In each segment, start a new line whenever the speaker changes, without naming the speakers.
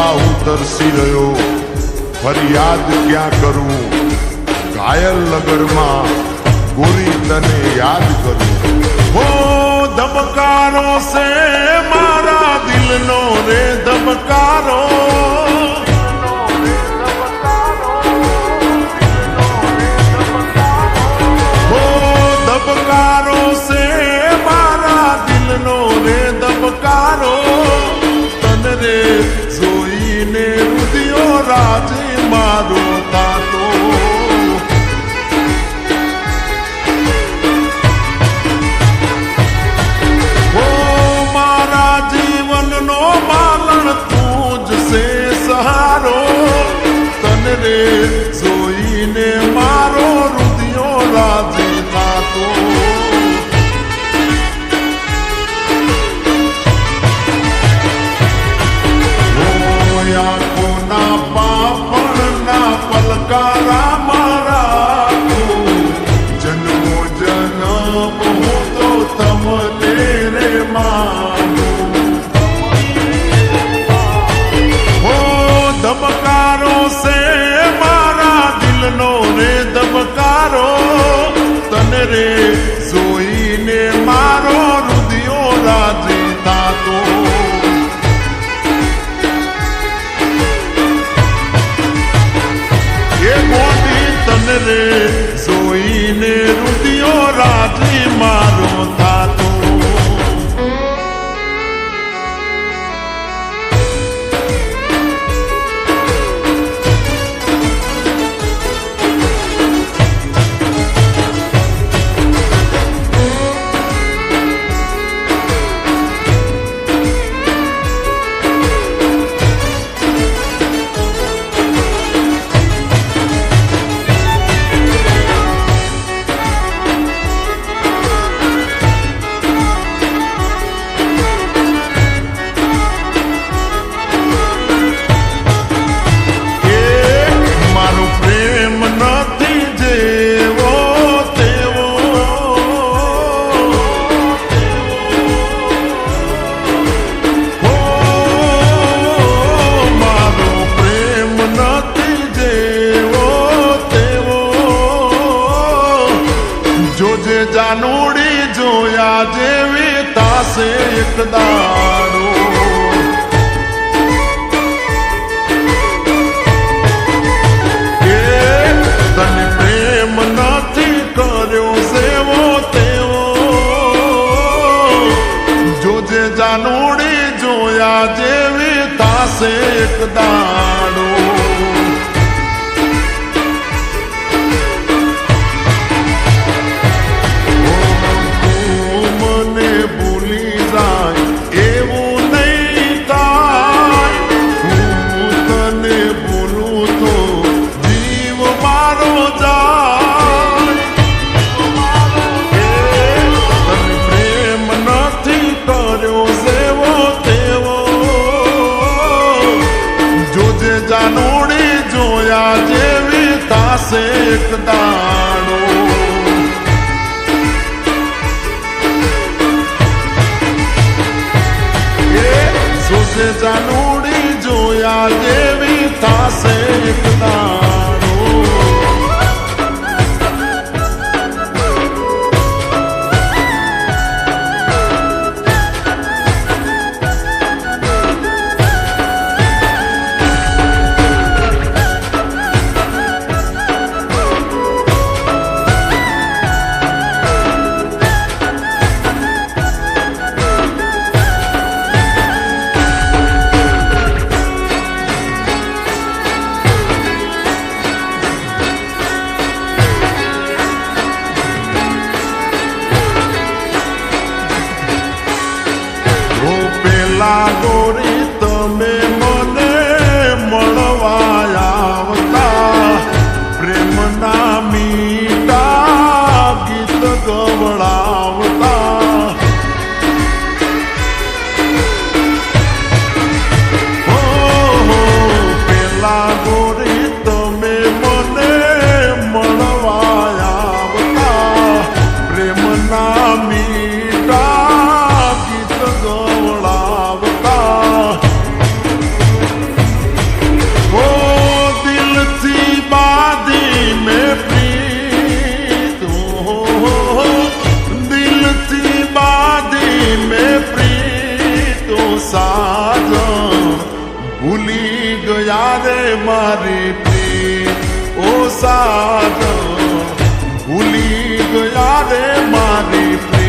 જોવા હું તરસી રહ્યો, ફરિયાદ ક્યાં કરું, ઘાયલ નગરમાં ગોરી તને યાદ કરું। હો ધબકારો સે મારા દિલનો રે ધબકારો, હો ધબકારો સે મારા દિલનો રે ધબકારો, તને રે જોઈને રુદિયો રાજે મારો તાતો। સહારો તને રે જોઈને મારો રુદિયો રાજી થાતો। આંખોના પાપણના પલકારા મારા, જન્મો જન્મ હું તો તમને રે માનું। ધબકારો સે મારા દિલનો રે ધબકારો, તને રે જોઈને મારો રુદિયો રાજી થાતો। એ મોટી તને રે જોઈને રુદિયો રાજી મારો થાતો। જાનુડી જોયા જેવી તાસે એક દાડો, તને પ્રેમ નથી કર્યો સેવો તેવો, જોજે જાનુડી જોયા જેવી તાસે એક દાડો। જાનુડી જોયા જેવી તાસે એક દાડો, જોજે જાનુડી જોયા જેવી તાસે એક દાડો। ભૂલી ગયા રે મારી પ્રેમ ઓ સાજણ ભૂલી ગયા રે મારી પ્રેમ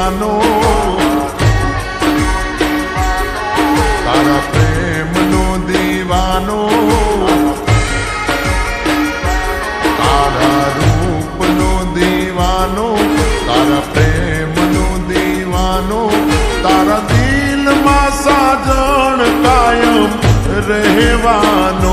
દીવાનો તારા પ્રેમનો દીવાનો તારા રૂપનો દીવાનો તારા પ્રેમનો દીવાનો તારા દિલમાં સાજણ કાયમ રહેવાનો